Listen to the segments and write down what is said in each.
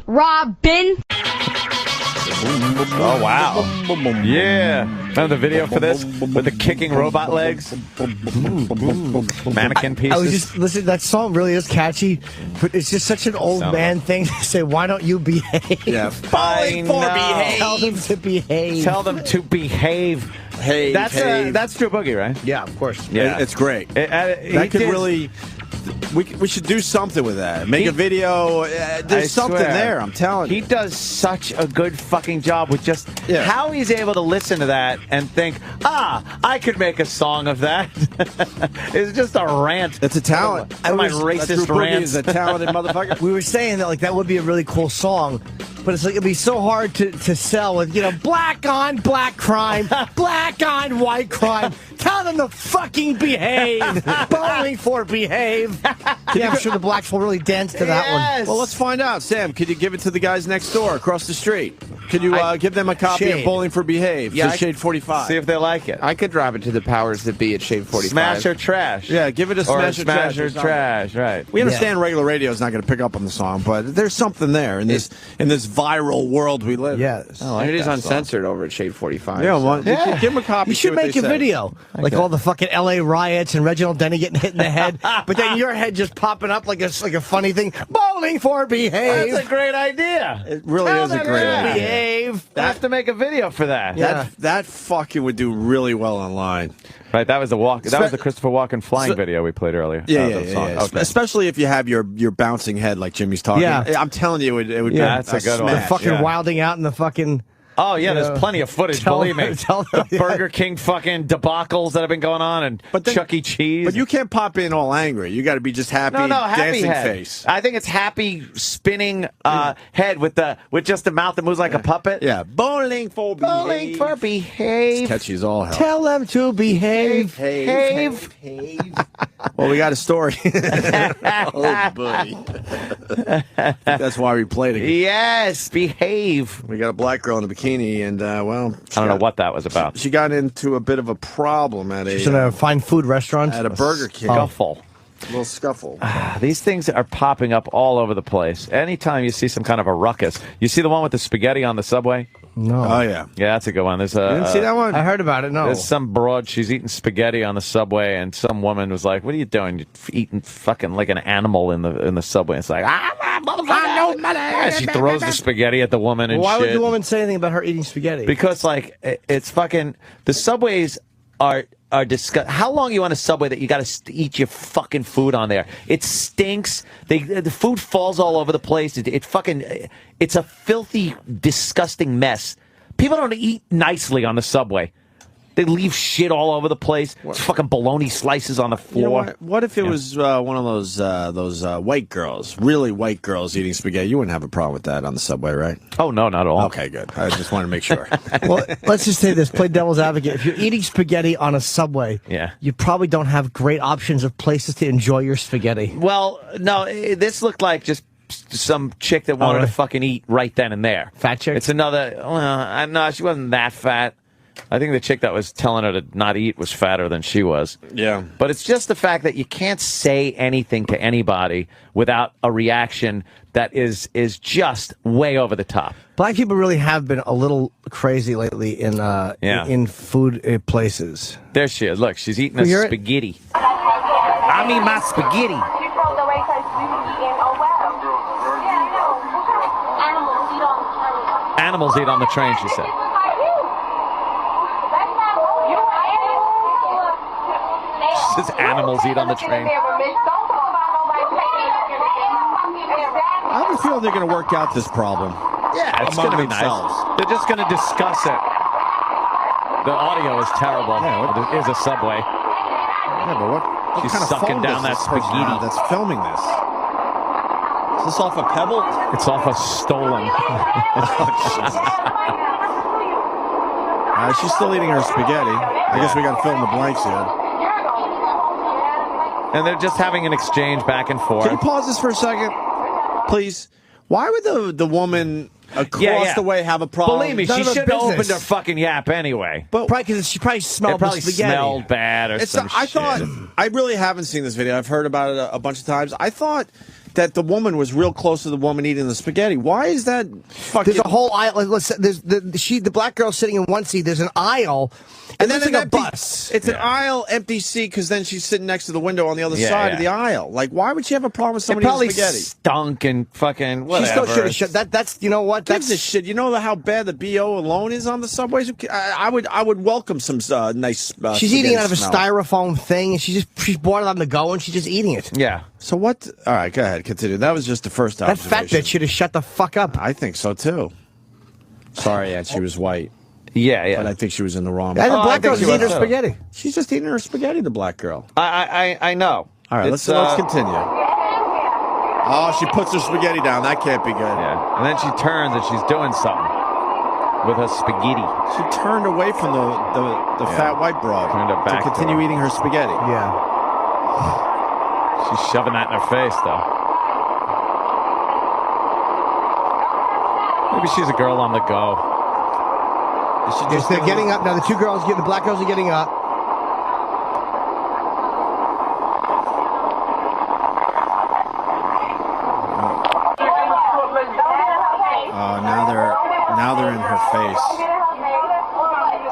Robin. Oh, wow. Yeah. Remember the video for this? With the kicking robot legs? Mannequin pieces? I was just listening. That song really is catchy, but it's just such an old man thing to say, why don't you behave? Yeah. Falling for behave. Tell them to behave. Tell them to behave. Hey, that's True Boogie, right? Yeah, of course. Yeah. It's great. That could really... We should do something with that. Make a video. There's something there, I'm telling you. He does such a good fucking job with just how he's able to listen to that and think, I could make a song of that. It's just a rant. It's a talent. My racist rant is a talented motherfucker. We were saying that that would be a really cool song, but it's like it'd be so hard to sell with, black on black crime, black on white crime. Tell them to fucking behave. Bowling for behave. Yeah, I'm sure the blacks will really dance to that one. Well, let's find out. Sam, could you give it to the guys next door across the street? Could you give them a copy of Bowling for Behave to Shade 45? See if they like it. I could drive it to the powers that be at Shade 45. Smash or trash. Yeah, give it a smash or trash. Right. We understand regular radio is not going to pick up on the song, but there's something there in this viral world we live in. Yes. It is uncensored over at Shade 45. Yeah, well, give them a copy. You should make a video. Like all the fucking L.A. riots and Reginald Denny getting hit in the head, but then your head just popping up like a funny thing. Bowling for behave. That's a great idea. It really is a great idea. Behave. I have to make a video for that. Yeah. That fucking would do really well online. Right, that was the Christopher Walken flying video we played earlier. Yeah, Okay. Especially if you have your bouncing head like Jimmy's talking. Yeah. I'm telling you, it would be that's a good one. The fucking wilding out in the fucking... Oh, yeah, there's plenty of footage, believe me. The Burger King fucking debacles that have been going on and Chuck E. Cheese. But you can't pop in all angry. You got to be just happy, happy dancing head. face. I think it's happy spinning head with just a mouth that moves like a puppet. Yeah, bowling for behave. It's catchy as all hell. Tell them to behave. Well, we got a story. Oh, buddy. That's why we played it. Yes, behave. We got a black girl in a bikini, and, I don't know what that was about. She got into a bit of a problem at She's in a fine food restaurant. At a Burger King. Scuffle. A little scuffle. These things are popping up all over the place. Anytime you see some kind of a ruckus. You see the one with the spaghetti on the subway? No. Oh, yeah. Yeah, that's a good one. There's You didn't see that one? I heard about it, no. There's some broad, she's eating spaghetti on the subway, and some woman was like, what are you doing? You're eating fucking like an animal in the subway. It's like, and she throws the spaghetti at the woman and Why shit. would the woman say anything about her eating spaghetti? Because, like, it's fucking, the subways are disgusting. How long are you on a subway that you got to eat your fucking food on there? It stinks. The food falls all over the place. It's a filthy, disgusting mess. People don't eat nicely on the subway. They leave shit all over the place. It's fucking bologna slices on the floor. You know what if it was one of those white girls, really white girls eating spaghetti? You wouldn't have a problem with that on the subway, right? Oh, no, not at all. Okay, good. I just wanted to make sure. Well, let's just say this, play devil's advocate. If you're eating spaghetti on a subway, you probably don't have great options of places to enjoy your spaghetti. Well, no, this looked like just some chick that wanted to fucking eat right then and there. Fat chick? It's another, no, she wasn't that fat. I think the chick that was telling her to not eat was fatter than she was. Yeah. But it's just the fact that you can't say anything to anybody without a reaction that is just way over the top. Black people really have been a little crazy lately in food places. There she is. Look, she's eating a spaghetti. I mean my spaghetti. Animals eat on the train, she said. She says animals eat on the train. I have a feeling they're going to work out this problem. Yeah, it's going to be nice. They're just going to discuss it. The audio is terrible. Yeah, it is a subway. Yeah, but what She's kind of sucking down that spaghetti that's filming this? Is this off a Pebble? It's off a Stolen. She's still eating her spaghetti. I guess we got to fill in the blanks here. And they're just having an exchange back and forth. Can you pause this for a second, please? Why would the woman across the way have a problem? Believe me, she should have opened her fucking yap anyway. But probably because she probably smelled the spaghetti. Smelled bad or some shit. I really haven't seen this video. I've heard about it a bunch of times. I thought that the woman was real close to the woman eating the spaghetti. Why is that fucking... There's a whole aisle. There's the black girl sitting in one seat. There's an aisle, and then there's a bus. It's an aisle, empty seat, because then she's sitting next to the window on the other side of the aisle. Like, why would she have a problem with somebody eating spaghetti? Stunk and fucking whatever. She still should have shut. That's you know what? That's the shit. You know how bad the BO alone is on the subways. I would welcome some nice. She's eating it out of a smell. styrofoam thing, and she's bought it on the go, and she's just eating it. Yeah. So what? All right, go ahead, continue. That was just the first That observation. fat bitch should have shut the fuck up. I think so too. Sorry, Ed, she was white. Yeah. But I think she was in the wrong. And the black girl's she eating her was, spaghetti. She's just eating her spaghetti. The black girl. I know. All right, let's continue. Oh, she puts her spaghetti down. That can't be good. Yeah. And then she turns and she's doing something with her spaghetti. She turned away from the fat white broad Turned her back to continue eating her spaghetti. Yeah. She's shoving that in her face, though. Maybe she's a girl on the go. They're getting up now. The black girls are getting up. Now they're in her face.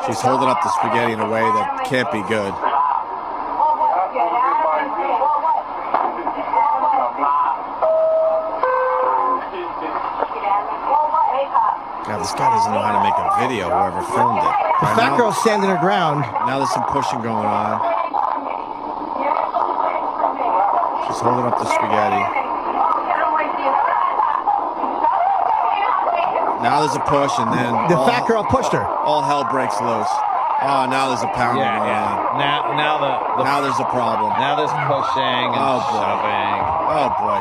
She's holding up the spaghetti in a way that can't be good. God, this guy doesn't know how to make a video, whoever filmed it. The fat girl's standing her ground. Now there's some pushing going on. She's holding up the spaghetti. Now there's a push, and then The fat girl pushed her. all hell breaks loose. Oh, now there's a pounding going on. Now Now there's a problem. Now there's pushing and shoving. Oh boy.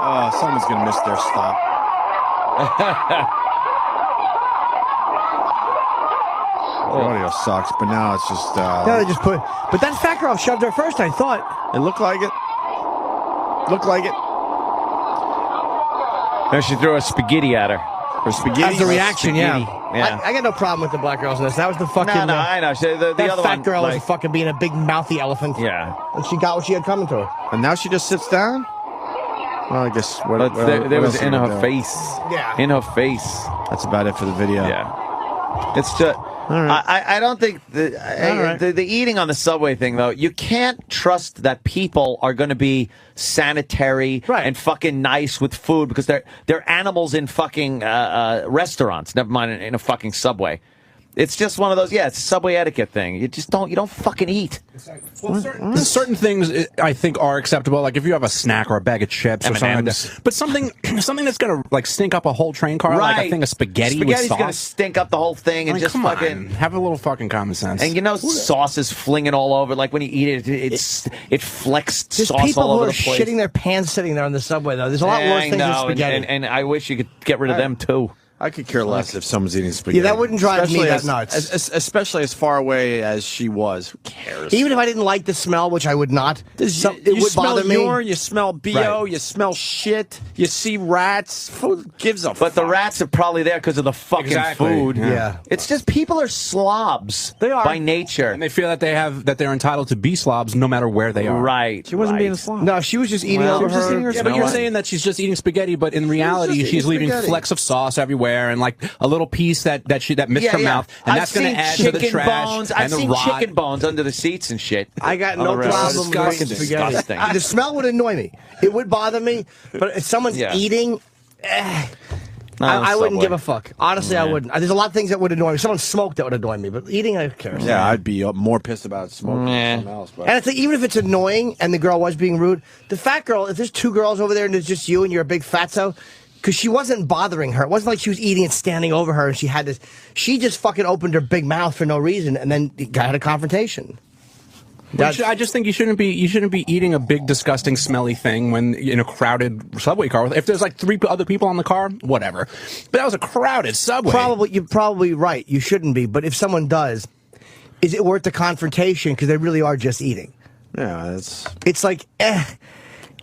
Oh, someone's gonna miss their stop. The audio sucks, but now it's just. No, they just put. But that fat girl shoved her first. I thought. It looked like it. Looked like it. Then she threw a spaghetti at her. Her spaghetti. That's the reaction. Yeah. Yeah. I got no problem with the black girls in this. That was the fucking. No, I know. The that other fat one, girl like, was fucking being a big mouthy elephant. Yeah. And she got what she had coming to her. And now she just sits down. Well, I guess But there was in her face. Yeah. In her face. That's about it for the video. Yeah. It's just. right. I don't think the eating on the subway thing, though, you can't trust that people are going to be sanitary and fucking nice with food because they're animals in fucking restaurants, never mind in a fucking subway. It's just one of those, it's a subway etiquette thing. You don't fucking eat. Well, certain things I think are acceptable. Like if you have a snack or a bag of chips or something like that. But something that's gonna like stink up a whole train car, like a thing of spaghetti with Spaghetti's sauce. gonna stink up the whole thing and just come fucking on. Have a little fucking common sense. And sauce is flinging all over. Like when you eat it, it flecks There's sauce people all over who are the place. shitting their pants sitting there on the subway, though. There's a lot worse things than spaghetti. And I wish you could get rid of them too. I could care less if someone's eating spaghetti. Yeah, that wouldn't drive me that nuts. Especially as far away as she was. Who cares? Even if I didn't like the smell, which I would not, it would smell bother me. urine, you smell BO, you smell shit, you see rats. Who gives a fuck? But the rats are probably there because of the fucking food. Yeah. It's just people are slobs. They are. By nature. And they feel that they're entitled to be slobs no matter where they are. Right. She wasn't being a slob. No, she was just eating over she was just her. eating her Yeah, but you're saying that she's just eating spaghetti, but in reality, just she's eating leaving spaghetti. flecks of sauce everywhere and like a little piece that missed her mouth, and that's going to add to the trash I've and the seen rot. chicken bones under the seats and shit. I got On no the rest. problem with Fucking eating spaghetti. disgusting. The smell would annoy me. It would bother me. But if someone's eating, I wouldn't give a fuck. Honestly, I wouldn't. There's a lot of things that would annoy me. If someone smoked, that would annoy me. But eating, I don't care. Yeah, I'd be more pissed about smoking than something else. But. And it's like, even if it's annoying and the girl was being rude, the fat girl, if there's two girls over there and there's just you and you're a big fatso, because she wasn't bothering her. It wasn't like she was eating and standing over her and she had this. She just fucking opened her big mouth for no reason and then got a confrontation. I just think you shouldn't be eating a big, disgusting, smelly thing when in a crowded subway car. If there's like 3 other people on the car, whatever. But that was a crowded subway. You're probably right. You shouldn't be. But if someone does, is it worth the confrontation? Because they really are just eating. Yeah, it's like,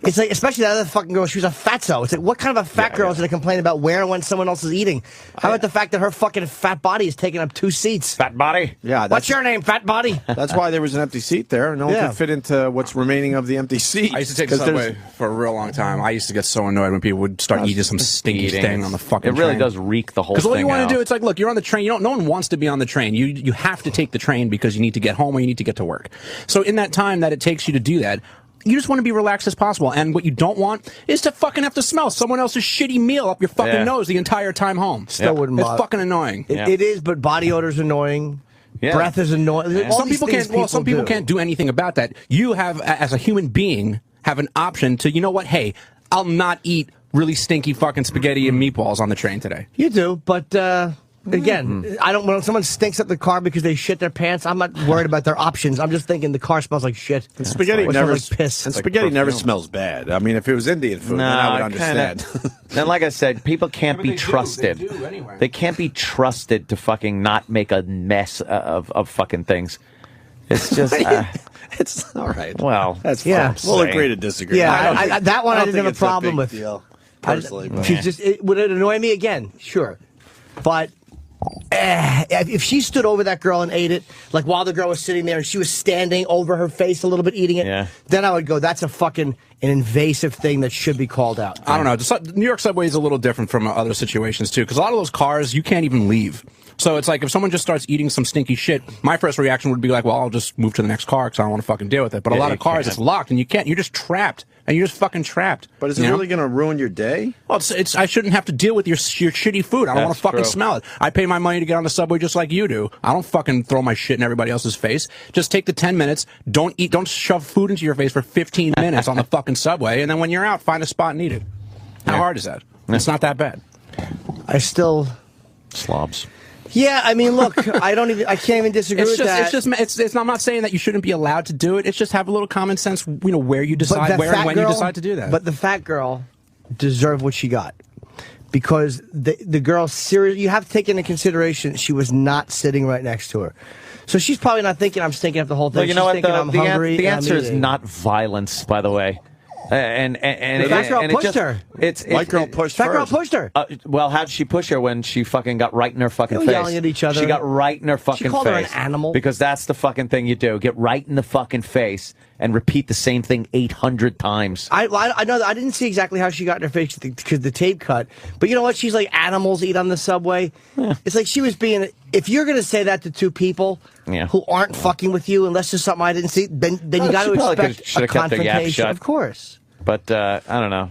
It's like, especially that other fucking girl, she was a fatso. It's like, what kind of a fat girl is going to complain about where and when someone else is eating? How about the fact that her fucking fat body is taking up 2 seats? Fat body? Yeah. What's your name, fat body? That's why there was an empty seat there. No one could fit into what's remaining of the empty seat. I used to take the subway for a real long time. I used to get so annoyed when people would start eating some stinky thing on the fucking train. It really does reek the whole thing. Because all you want to do, it's like, look, you're on the train. No one wants to be on the train. You have to take the train because you need to get home or you need to get to work. So in that time that it takes you to do that, you just want to be relaxed as possible. And what you don't want is to fucking have to smell someone else's shitty meal up your fucking nose the entire time home. Still wouldn't bother. It's fucking annoying. It is, but body odor's annoying. Yeah. Breath is annoying. Yeah. Some people can't. Well, some people can't do anything about that. You have, as a human being, have an option to, you know what? Hey, I'll not eat really stinky fucking spaghetti and meatballs on the train today. You do, but again, I don't. When someone stinks up the car because they shit their pants, I'm not worried about their options. I'm just thinking the car smells like shit. And spaghetti Or never smells like piss. And spaghetti never smells bad. I mean, if it was Indian food, then I would understand. And like I said, people can't be they trusted. do anyway. They can't be trusted to fucking not make a mess of fucking things. It's just. It's all right. Well, that's yeah. We'll agree to disagree. Yeah, that one I didn't have a it's a problem big with. deal, personally. Would it annoy me again? Sure, but. If she stood over that girl and ate it, like while the girl was sitting there and she was standing over her face a little bit eating it, then I would go, that's a fucking an invasive thing that should be called out. I don't know. The New York subway is a little different from other situations, too, because a lot of those cars, you can't even leave. So it's like if someone just starts eating some stinky shit, my first reaction would be like, well, I'll just move to the next car because I don't want to fucking deal with it. But a lot of cars, it's locked and you can't. You're just trapped. And you're just fucking trapped. But is it really going to ruin your day? Well, I shouldn't have to deal with your shitty food. I don't want to fucking smell it. I pay my money to get on the subway just like you do. I don't fucking throw my shit in everybody else's face. Just take the 10 minutes. Don't shove food into your face for 15 minutes on the fucking subway. And then when you're out, find a spot and eat it. How hard is that? It's not that bad. I still... Slobs. Yeah, I mean, look, I can't even disagree with that. I'm not saying that you shouldn't be allowed to do it. It's just have a little common sense, where you decide, where and when you decide to do that. But the fat girl deserved what she got. Because the girl, you have to take into consideration she was not sitting right next to her. So she's probably not thinking I'm stinking up the whole thing. Well, you know what? I'm hungry. The answer is not violence, by the way. And that girl pushed her. White girl pushed her. That girl pushed her. Well, how did she push her when she fucking got right in her fucking face? Yelling at each other. She got right in her fucking face. She called her an animal. Because that's the fucking thing you do. Get right in the fucking face and repeat the same thing 800 times. I know that I didn't see exactly how she got in her face because the tape cut. But you know what? She's like animals eat on the subway. Yeah. It's like she was being. If you're going to say that to two people who aren't fucking with you, unless there's something I didn't see, then you got to expect a confrontation. Of course. But I don't know.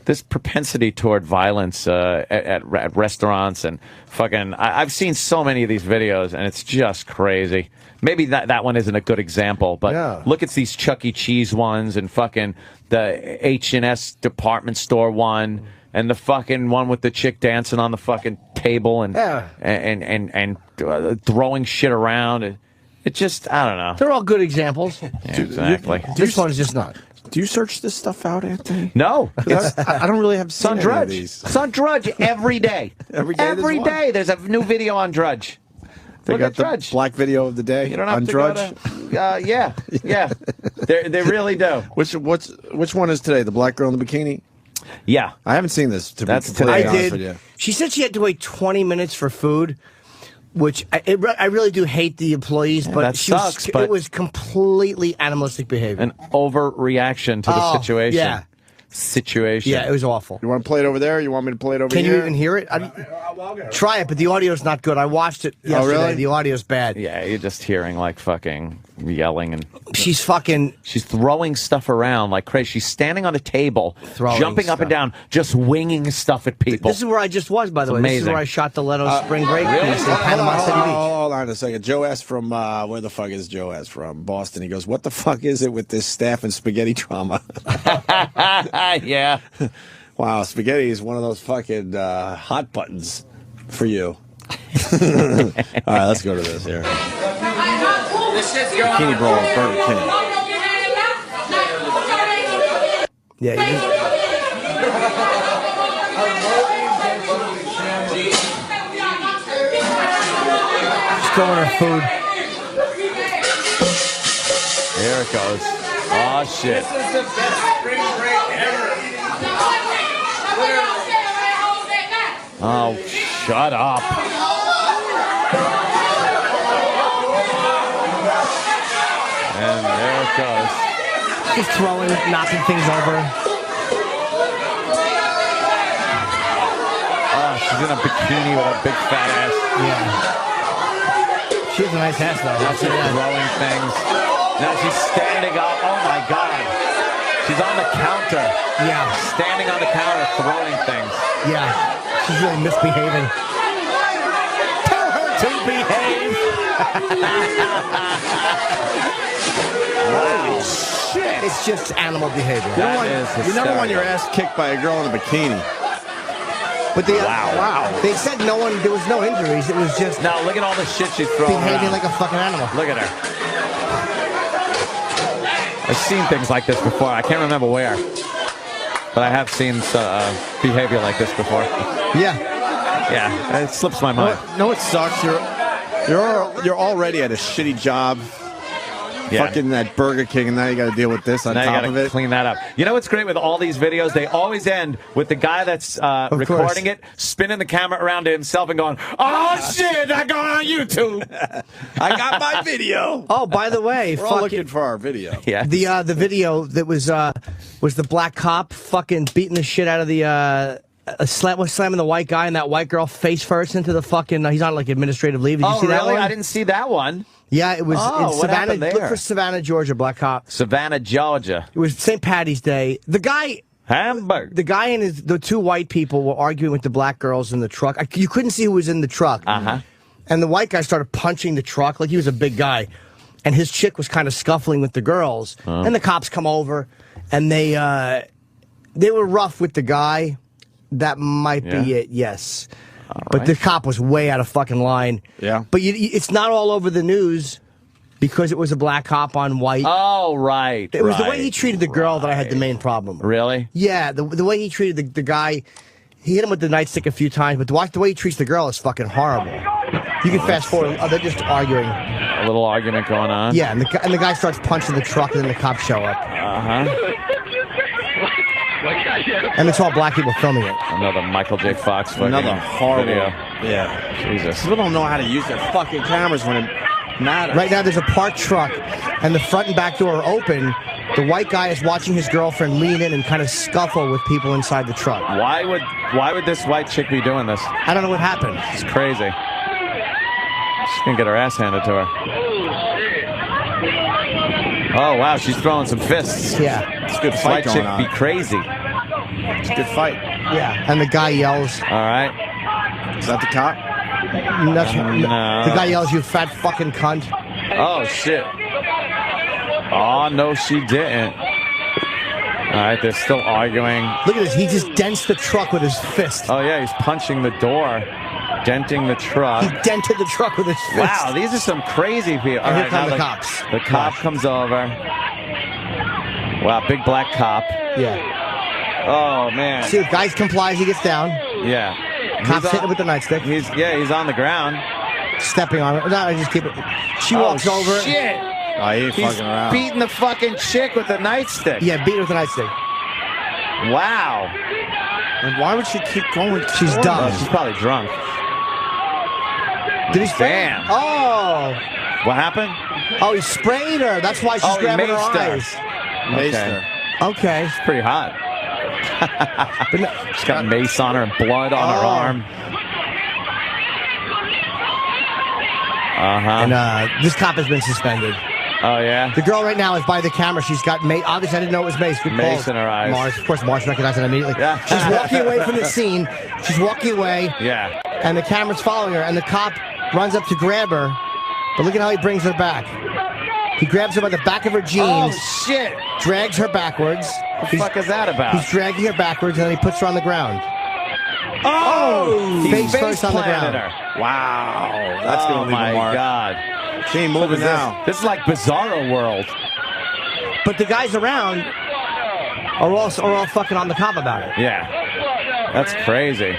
This propensity toward violence at restaurants and fucking... I've seen so many of these videos, and it's just crazy. Maybe that one isn't a good example, but look at these Chuck E. Cheese ones and fucking the H&S department store one and the fucking one with the chick dancing on the fucking table and throwing shit around. It just... I don't know. They're all good examples. Yeah, exactly. This one is just not. Do you search this stuff out, Anthony? No. I don't really have It's on Drudge. It's on Drudge every day. Every day there's a new video on Drudge. They got the Drudge. Black video of the day. You don't have on to Drudge. Go to, yeah. They really do. Which one is today? The black girl in the bikini? Yeah. I haven't seen this. That's today. I did. She said she had to wait 20 minutes for food. Which I really do hate the employees, but it was completely animalistic behavior. An overreaction to the situation. Yeah. Yeah, it was awful. You want to play it over there? You want me to play it over here? Can you even hear it? Try it, but the audio's not good. I watched it yesterday. Oh, really? The audio's bad. Yeah, you're just hearing like fucking yelling and... She's throwing stuff around like crazy. She's standing on a table, jumping up and down, just winging stuff at people. This is where I just was, by the way. Amazing. This is where I shot the Leto spring break piece in Panama City Beach. Hold on a second. Joe asked from, where the fuck is Joe asked from? Boston. He goes, what the fuck is it with this staff and spaghetti trauma? Yeah. Wow, spaghetti is one of those fucking hot buttons for you. All right, let's go to this here. Bikini Brawl, Burger King. Yeah, just throwing her food. There it goes. Oh, shit. This is the best spring break ever. Oh, shut up. And there it goes. Just throwing, knocking things over. Oh, she's in a bikini with a big fat ass. Yeah. She has a nice ass, though. Now she's throwing things. Now she's standing up. Oh, my God. She's on the counter. Yeah. Standing on the counter throwing things. Yeah. She's really misbehaving. Tell her to behave. Wow. Shit. It's just animal behavior. You never want your ass kicked by a girl in a bikini. But they, Wow. They said there was no injuries. It was just Now look at all the shit she's throwing behaving around. like a fucking animal. Look at her. I've seen things like this before. I can't remember where. But I have seen behavior like this before. Yeah. Yeah, it slips my mind. No, it sucks. You're already at a shitty job. Yeah. Fucking that Burger King, and now you got to deal with this on Now you top got of to it. clean that up. You know what's great with all these videos? They always end with the guy that's recording it, spinning the camera around to himself and going, "Oh shit, that going on YouTube." I got my video. Oh, by the way, We're all looking for our video. Yeah. the video that was the black cop fucking beating the shit out of the slamming the white guy and that white girl face first into the fucking. He's on like administrative leave. Did you see that really? one? I didn't see that one. Yeah, it was Oh, in what Savannah. happened there? Look for Savannah, Georgia, black cop. Savannah, Georgia. It was St. Patty's Day. The guy and the two white people were arguing with the black girls in the truck. You couldn't see who was in the truck. Uh-huh. And the white guy started punching the truck like he was a big guy. And his chick was kind of scuffling with the girls. And the cops come over, and they were rough with the guy. That might be it, yes. But the cop was way out of fucking line. Yeah. But it's not all over the news because it was a black cop on white. Oh, right. It was the way he treated the girl that I had the main problem. Really? Yeah, the way he treated the guy, he hit him with the nightstick a few times, but the way he treats the girl is fucking horrible. You can fast forward. Oh, they're just arguing. A little argument going on. Yeah, and the guy starts punching the truck, and then the cops show up. Uh-huh. And it's all black people filming it. Another Michael J. Fox fucking Another horrible. video. Yeah. Jesus. People don't know how to use their fucking cameras when it matters. Right now, there's a parked truck, and the front and back door are open. The white guy is watching his girlfriend lean in and kind of scuffle with people inside the truck. Why would this white chick be doing this? I don't know what happened. It's crazy. She's gonna get her ass handed to her. Oh wow, she's throwing some fists. Yeah. It's a good This fight white going chick on. be crazy. It's a good fight. Yeah. And the guy yells. All right. Is that the cop? The guy yells, "You fat fucking cunt." Oh shit. Oh no, she didn't. All right, they're still arguing. Look at this. He just dents the truck with his fist. Oh yeah, he's punching the door, denting the truck. He dented the truck with his fist. Wow, these are some crazy people. All And here right, come now the cops. The cop comes over. Wow, big black cop. Yeah. Oh man. See, the guy complies. He gets down. Yeah. Cops hit him with the nightstick. He's on the ground. Stepping on it. No, I just keep it. She walks over. Shit. Oh, he ain't He's fucking around. beating the fucking chick with the nightstick. Yeah, beat her with the nightstick. Wow. And why would she keep going? She's Oh, dumb. she's probably drunk. Did he spray? Damn. Oh. What happened? Oh, he sprayed her. That's why she's Oh, he grabbing her maced her. eyes. Maced Okay. her. Okay. Pretty hot. But no, She's got mace on her and blood on her Oh. arm. Uh-huh. and this cop has been suspended. Oh, yeah? The girl right now is by the camera. She's got mace. Obviously, I didn't know it was mace. Good Mace call. in her eyes. Mars, of course, Mars recognized it immediately. Yeah. She's walking away from the scene. She's walking away, Yeah. and the camera's following her, and the cop runs up to grab her. But look at how he brings her back. He grabs her by the back of her Oh, jeans, shit. drags her backwards. What the fuck is that about? He's dragging her backwards, and then he puts her on the ground. Oh! He Face first on the planted ground. her. Wow. That's Oh, going to leave my a mark. God. She ain't What moving is this? now. This is like Bizarro World. But the guys around are all fucking on the cop about it. Yeah. That's crazy.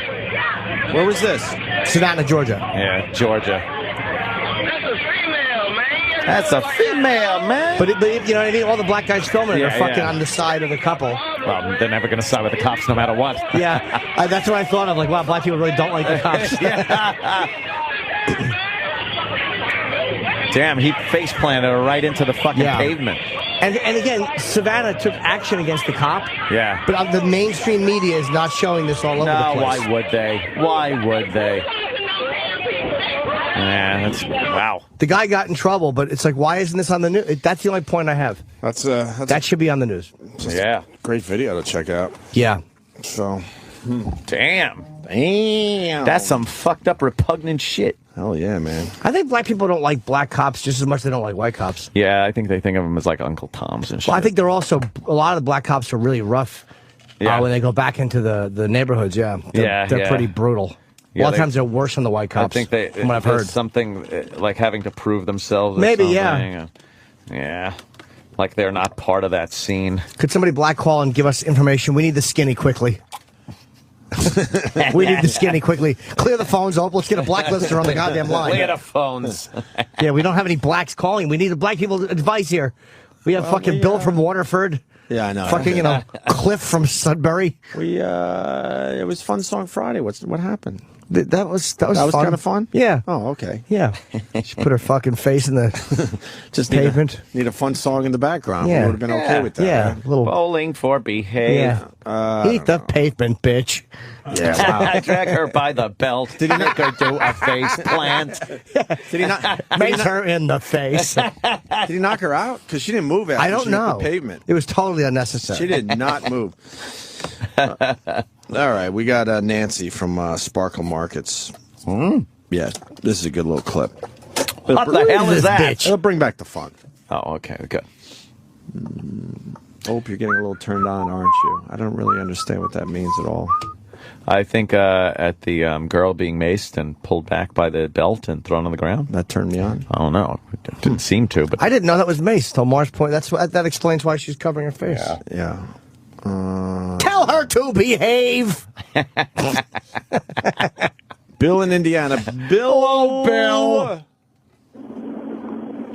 Where was this? Savannah, Georgia. Yeah, Georgia. That's a female, man. But you know what I mean? All the black guys filming are fucking on the side of the couple. Well, they're never going to side with the cops no matter what. Yeah, that's what I thought of. Like, wow, black people really don't like the cops. Damn, he face planted her right into the fucking pavement. And again, Savannah took action against the cop. Yeah. But the mainstream media is not showing this all over the place. Why would they? Why would they? Yeah, wow. The guy got in trouble, but it's like, why isn't this on the news? That's the only point I have. That should be on the news. Yeah. Great video to check out. Yeah. So. Damn. That's some fucked up, repugnant shit. Hell yeah, man. I think black people don't like black cops just as much as they don't like white cops. Yeah, I think they think of them as like Uncle Toms and shit. Well, I think they're also, a lot of the black cops are really rough when they go back into the neighborhoods, They're pretty brutal. A lot of times they're worse than the white cops. I think from what I've heard. Something like having to prove themselves. Maybe, yeah. Like they're not part of that scene. Could somebody black call and give us information? We need the skinny quickly. We need the skinny quickly. Clear the phones up. Let's get a blacklister on the goddamn line. Clear the phones. Yeah, we don't have any blacks calling. We need the black people advice here. We have fucking Bill from Waterford. Yeah, I know. Fucking, Cliff from Sudbury. It was Fun Song Friday. What happened? That was kind of fun? Yeah. Oh, okay. Yeah. She put her fucking face in the pavement. Need a fun song in the background. Yeah. We would have been okay with that. Yeah. Right? Little Bowling for behave. Yeah. Eat the pavement, bitch. Yeah, wow. I drag her by the belt. Did he make her do a face plant? Did he not? Make her in the face. Did he knock her out? Because she didn't move after I don't she know. hit the pavement. It was totally unnecessary. She did not move. All right, we got Nancy from Sparkle Markets. Yeah, this is a good little clip. What the hell is that? Bitch. It'll bring back the fun. Oh, okay, good. Hope you're getting a little turned on, aren't you? I don't really understand what that means at all. I think at the girl being maced and pulled back by the belt and thrown on the ground. That turned me on. I don't know. It didn't seem to, but I didn't know that was mace till Mars point. That explains why she's covering her face. Yeah. Tell her to behave. Bill in Indiana. Bill. Bill.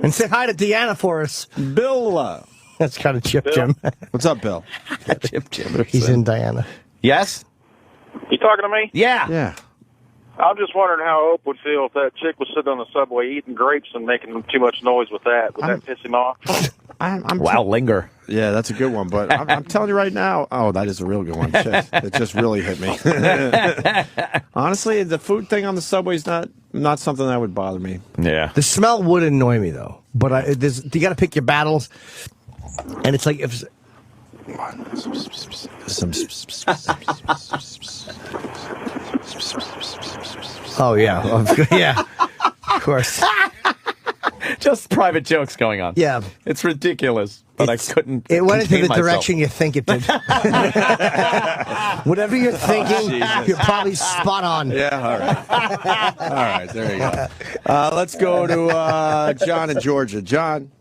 And say hi to Deanna for us. Bill. That's kind of Chip Jim. What's up, Bill? Chip Jim. He's in Diana. Yes? You talking to me? Yeah. Yeah. I'm just wondering how Ope would feel if that chick was sitting on the subway eating grapes and making too much noise with that. Would that piss him off? Wow, linger. Yeah, that's a good one. But I'm telling you right now, that is a real good one. Shit, it just really hit me. Honestly, the food thing on the subway is not something that would bother me. Yeah. The smell would annoy me, though. But you got to pick your battles. And it's like if... Oh, yeah. Yeah. Of course. Just private jokes going on. Yeah. It's ridiculous, but I couldn't. It went into the myself. direction you think it did. Whatever you're thinking, you're probably spot on. Yeah, all right. All right, there you go. Let's go to John in Georgia. John.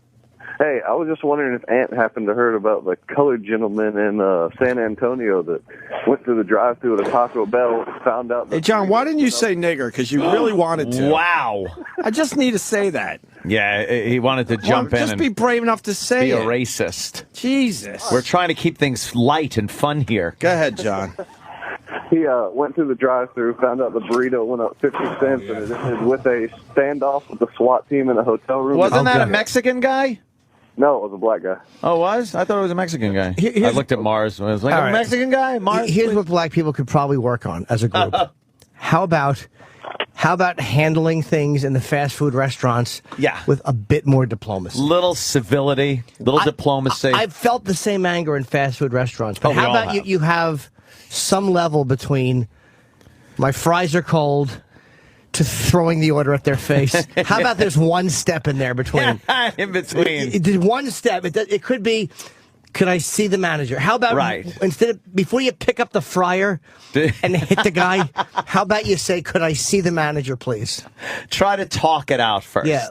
Hey, I was just wondering if Ant happened to heard about the colored gentleman in San Antonio that went through the drive-thru at a Taco Bell, found out... Hey, John, why didn't you say nigger? Because you really wanted to. Wow. I just need to say that. Yeah, he wanted to jump in just and be brave enough to say be it. a racist. Jesus. We're trying to keep things light and fun here. Go ahead, John. He went through the drive-thru, found out the burrito went up 50 cents, and it ended with a standoff with the SWAT team in a hotel room. Wasn't that a Mexican guy? No, it was a black guy. Oh, it was? I thought it was a Mexican guy. I looked at Mars and I was like, All a right. Mexican guy? Mars? Here's what black people could probably work on as a group. How about handling things in the fast food restaurants with a bit more diplomacy? Little civility, little diplomacy. I've felt the same anger in fast food restaurants. But how about you have some level between my fries are cold to throwing the order at their face? How about there's one step in there between? In between. There's one step. It could be, could I see the manager? How about instead of, before you pick up the fryer and hit the guy, how about you say, could I see the manager, please? Try to talk it out first. Yeah.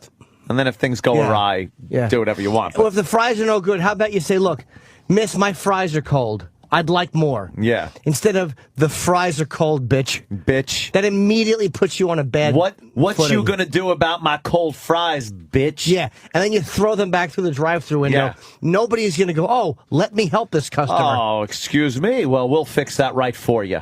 And then if things go awry, do whatever you want. Well, if the fries are no good, how about you say, look, miss, my fries are cold. I'd like more. Yeah. Instead of the fries are cold, bitch. Bitch. That immediately puts you on a bad What's footing. you gonna do about my cold fries, bitch? Yeah, and then you throw them back through the drive-through window. Yeah. Nobody's going to go, oh, let me help this customer. Oh, excuse me. Well, we'll fix that right for you.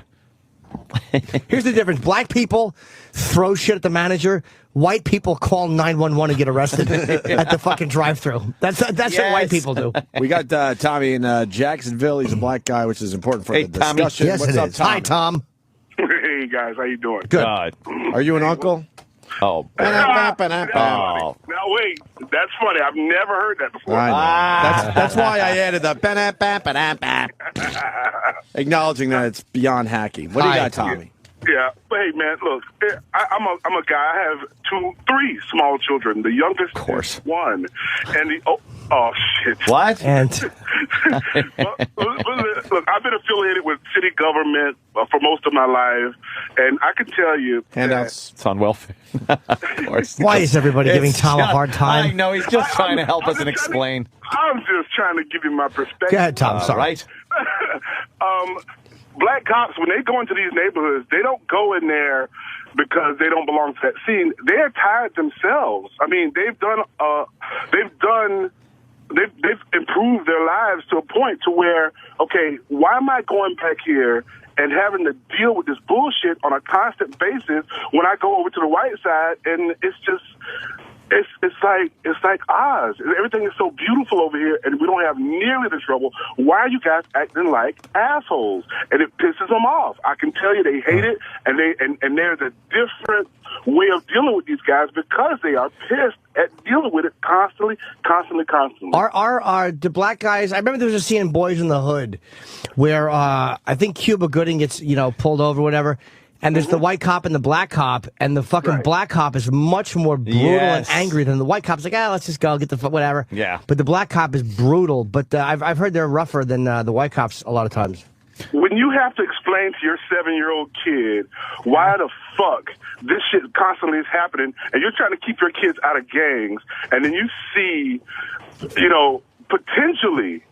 Here's the difference. Black people throw shit at the manager. White people call 911 and get arrested at the fucking drive-thru. That's what white people do. We got Tommy in Jacksonville. He's a black guy, which is important for the Tommy. discussion. Yes, What's it up, is. Tommy? Hi, Tom. Hey guys, how you doing? Good. God. Are you an uncle? Oh. Now wait, that's funny. I've never heard that before. I know. That's why I added the acknowledging that it's beyond hacky. What do you got, Tommy? Yeah, but hey man, look, I'm a guy. I have 3 small children. The youngest is 1, and the oh shit. What? And look, I've been affiliated with city government for most of my life, and I can tell you Handouts. It's on welfare. Of course. why is everybody giving Tom a hard I time? know. He's just trying to help us and explain. I'm just trying to give you my perspective. Go ahead, Tom. Sorry. Right? Black cops, when they go into these neighborhoods, they don't go in there because they don't belong to that scene. They're tired themselves. I mean, they've improved their lives to a point to where, okay, why am I going back here and having to deal with this bullshit on a constant basis when I go over to the white side? And it's just, it's like Oz. Everything is so beautiful over here, and we don't have nearly the trouble. Why are you guys acting like assholes? And it pisses them off. I can tell you they hate it, and there's a different way of dealing with these guys because they are pissed at dealing with it constantly. Are the black guys? I remember there was a scene in Boys in the Hood where I think Cuba Gooding gets pulled over, or whatever. And there's the white cop and the black cop, and the fucking black cop is much more brutal and angry than the white cop's like, let's just go get the whatever. Yeah. But the black cop is brutal. But I've heard they're rougher than the white cops a lot of times. When you have to explain to your 7-year-old kid why the fuck this shit constantly is happening, and you're trying to keep your kids out of gangs, and then you see, potentially,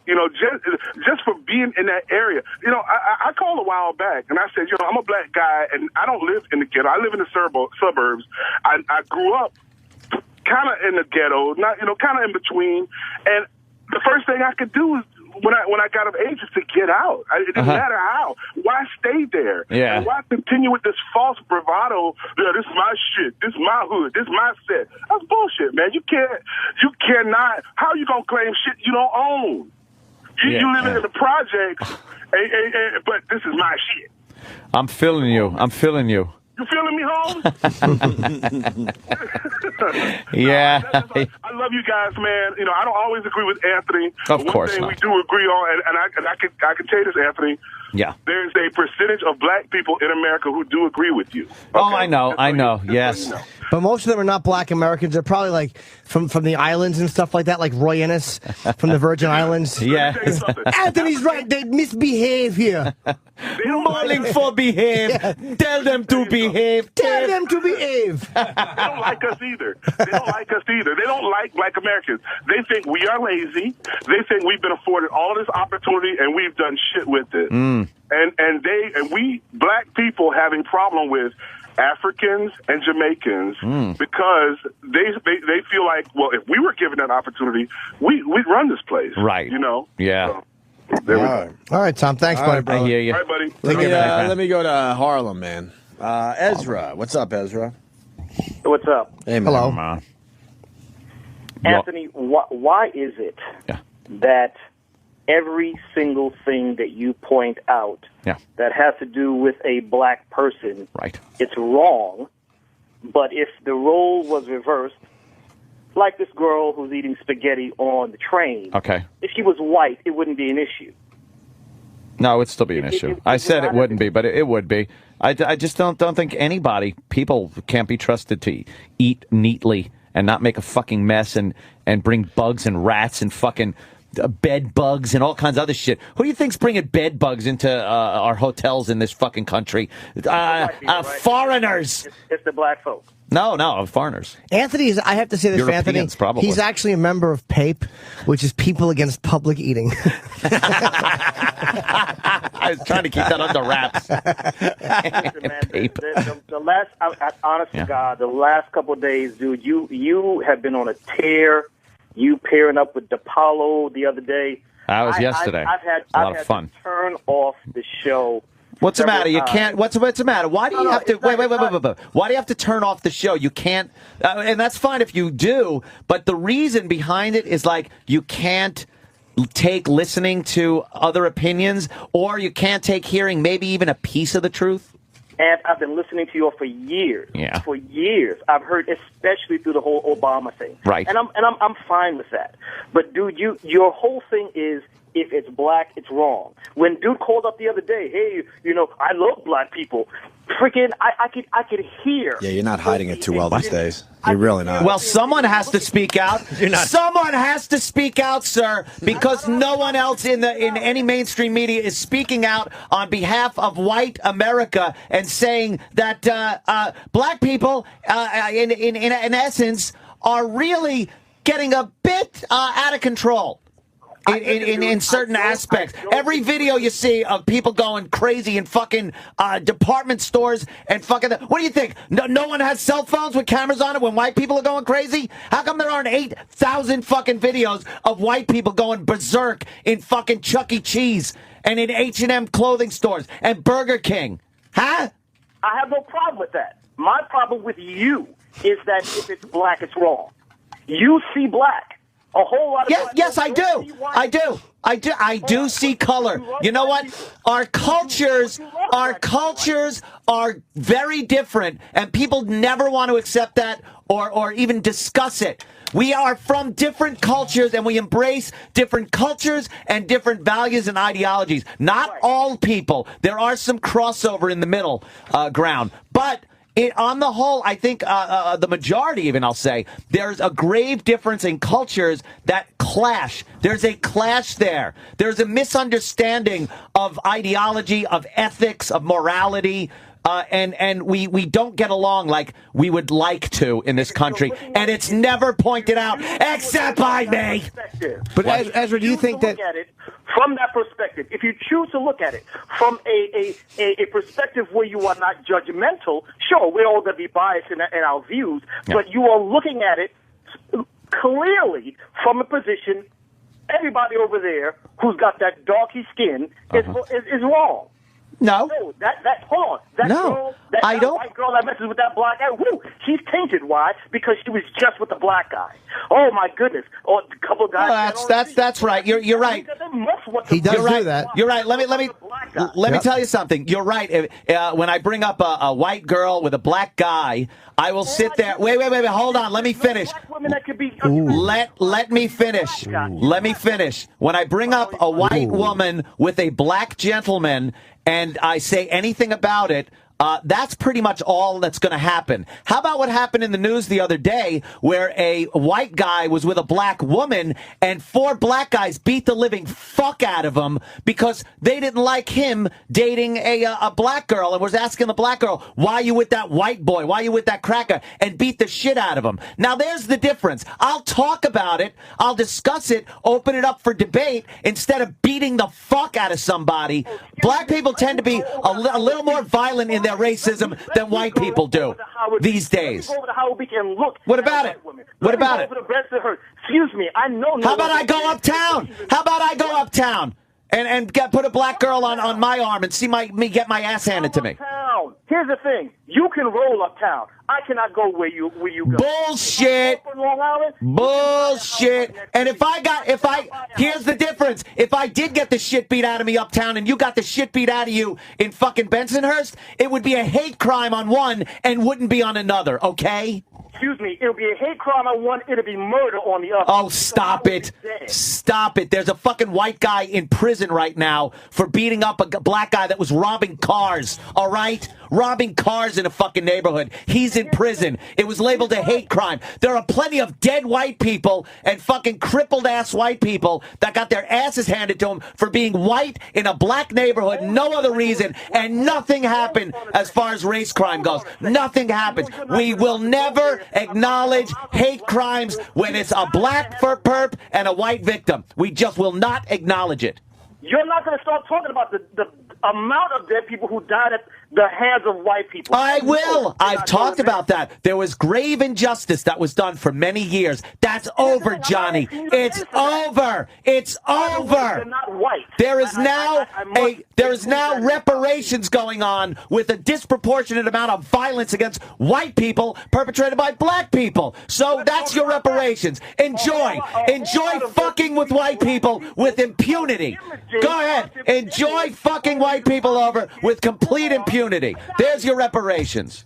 just for being in that area. I called a while back, and I said, I'm a black guy, and I don't live in the ghetto. I live in the suburbs. I grew up kind of in the ghetto, not kind of in between. And the first thing I could do is, when I got of age, is to get out. It didn't matter how. Why stay there? Yeah. And why continue with this false bravado? This is my shit. This is my hood. This is my set. That's bullshit, man. You cannot. How are you gonna claim shit you don't own? You live in the projects, but this is my shit. I'm feeling you. You feeling me, Holmes? Yeah. I love you guys, man. I don't always agree with Anthony. Of course One thing not. we do agree on, and I can tell you this, Anthony. Yeah. There's a percentage of black people in America who do agree with you. Oh, Okay? I know. That's Yes. what you know. But most of them are not black Americans. They're probably like from the islands and stuff like that, like Roy Innes from the Virgin Islands. Yeah. Let me tell you something. Anthony's right. They misbehave here. They don't Calling for behave. Yeah. Tell them to behave. Tell them to behave. They don't like us either. They don't like black Americans. They think we are lazy. They think we've been afforded all this opportunity and we've done shit with it. And we black people have a problem with Africans and Jamaicans because they feel like, well, if we were given that opportunity, we'd run this place. Right. Yeah. So, there we go. All right, Tom. Thanks, All right, buddy. I hear you. All right, buddy. Let me go to Harlem, man. Ezra. What's up, Ezra? What's up? Hey, man. Hello. Anthony, why is it that every single thing that you point out that has to do with a black person, it's wrong, but if the role was reversed, like this girl who's eating spaghetti on the train, if she was white, it wouldn't be an issue. No, it would still be an issue. I said it wouldn't be, but it would be. I just don't think people can't be trusted to eat neatly and not make a fucking mess and bring bugs and rats and fucking bed bugs and all kinds of other shit. Who do you think's bringing bed bugs into our hotels in this fucking country? Foreigners. It's the black folks. No, foreigners. Anthony is, I have to say this for Anthony, probably. He's actually a member of PAPE, which is People Against Public Eating. I was trying to keep that under wraps. PAPE. The last, honest to God, the last couple of days, dude, you have been on a tear. You pairing up with DePaulo the other day. That was yesterday. I've had a lot of fun. To turn off the show. What's the matter? You can't. What's the matter? Why do you have to? Wait. Why do you have to turn off the show? You can't. And that's fine if you do. But the reason behind it is like you can't take listening to other opinions, or you can't take hearing maybe even a piece of the truth. And I've been listening to you all for years. Yeah. For years, I've heard, especially through the whole Obama thing. Right. And I'm fine with that. But dude, your whole thing is, if it's black, it's wrong. When dude called up the other day, hey, I love black people. Freaking, I could hear. Yeah, you're not hiding it too well these days. You're really not. Well, someone has to speak out. Someone has to speak out, sir, because no one else in any mainstream media is speaking out on behalf of white America and saying that black people, in essence, are really getting a bit out of control. In certain aspects. Every video you see of people going crazy in fucking department stores and fucking... What do you think? No one has cell phones with cameras on it when white people are going crazy? How come there aren't 8,000 fucking videos of white people going berserk in fucking Chuck E. Cheese and in H&M clothing stores and Burger King? Huh? I have no problem with that. My problem with you is that if it's black, it's wrong. You see black. A whole lot of yes, I do. I do see color. You know what? Our cultures are very different, and people never want to accept that or even discuss it. We are from different cultures, and we embrace different cultures and different values and ideologies. Not all people. There are some crossover in the middle ground, but... on the whole, I think the majority, even I'll say, there's a grave difference in cultures that clash. There's a clash there. There's a misunderstanding of ideology, of ethics, of morality, and we don't get along like we would like to in this country, and it's never pointed out except by me. But Ezra, do you think that? From that perspective, if you choose to look at it from a perspective where you are not judgmental, sure, we're all going to be biased in our views, but you are looking at it clearly from a position, everybody over there who's got that darky skin is wrong. No. Hold on. That no, girl, that I don't. White girl that messes with that black guy, woo, she's tainted. Why? Because she was just with the black guy. Oh my goodness. Or a couple of guys. That's right. You're right. He does do that. You're right. Let me tell you something. You're right. When I bring up a white girl with a black guy, I will sit there. Wait. Hold on. Let me finish. Let me finish. Let me finish. When I bring up a white woman with a black gentleman and I say anything about it, that's pretty much all that's going to happen. How about what happened in the news the other day where a white guy was with a black woman and 4 black guys beat the living fuck out of him because they didn't like him dating a black girl and was asking the black girl, why are you with that white boy? Why are you with that cracker? And beat the shit out of him. Now, there's the difference. I'll talk about it. I'll discuss it, open it up for debate instead of beating the fuck out of somebody. Black people tend to be a little more violent in their racism than white people do these days. What about it? What about it? Excuse me, I know. How about I go uptown? How about I go uptown and put a black girl on my arm and see me get my ass handed to me? Here's the thing: you can roll uptown. I cannot go where you go. Bullshit. Bullshit. And here's the difference. If I did get the shit beat out of me uptown and you got the shit beat out of you in fucking Bensonhurst, it would be a hate crime on one and wouldn't be on another, okay? Excuse me, it'll be a hate crime on one, it'll be murder on the other. Oh, stop it. Stop it. There's a fucking white guy in prison right now for beating up a black guy that was robbing cars, all right? robbing cars in a fucking neighborhood. He's in prison. It was labeled a hate crime. There are plenty of dead white people and fucking crippled-ass white people that got their asses handed to them for being white in a black neighborhood, no other reason, and nothing happened as far as race crime goes. Nothing happens. We will never acknowledge hate crimes when it's a black perp and a white victim. We just will not acknowledge it. You're not going to start talking about the amount of dead people who died at the hands of white people. I will. I've talked about that. There was grave injustice that was done for many years. That's over, Johnny. It's over. It's over. They're not white. There is now reparations going on with a disproportionate amount of violence against white people perpetrated by black people. So that's your reparations. Enjoy fucking with white people with impunity. Go ahead. Enjoy fucking white people over with complete impunity. There's your reparations.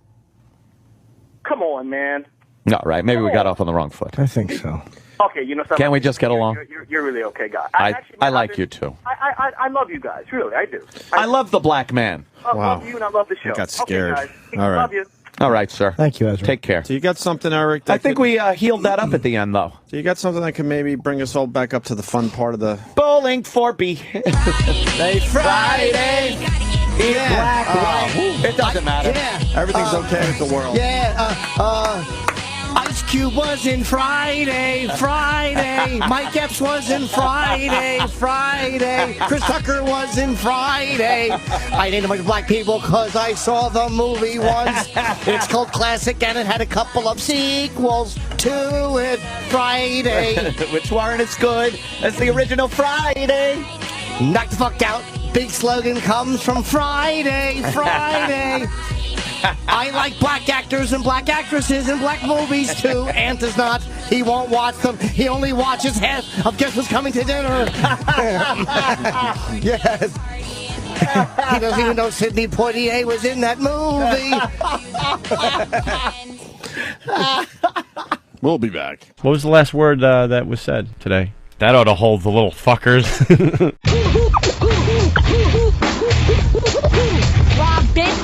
Come on, man. All right, maybe we got off on the wrong foot. I think so. Okay, you know something? Can't we just get along? You're really okay guy. I like you too. I love you guys, really, I do. I love the black man. I love you and I love the show. I got scared. Okay, guys. All right. Love you. All right, sir. Thank you, Ezra. Take care. So you got something, Eric? I think we healed that up at the end, though. So you got something that can maybe bring us all back up to the fun part of the... Bowling for B. Friday. It doesn't matter. Everything's okay with the world. Ice Cube was in Friday. Mike Epps was in Friday. Chris Tucker was in Friday. I named a bunch of black people because I saw the movie once. It's called Classic, and it had a couple of sequels to it. Friday. Which weren't as good as the original Friday. Knock the fuck out. Big slogan comes from Friday. I like black actors and black actresses and black movies too. Ant does not. He won't watch them. He only watches half of Guess Who's Coming to Dinner. Yes. He doesn't even know Sidney Poitier was in that movie. We'll be back. What was the last word that was said today? That ought to hold the little fuckers. Rob it,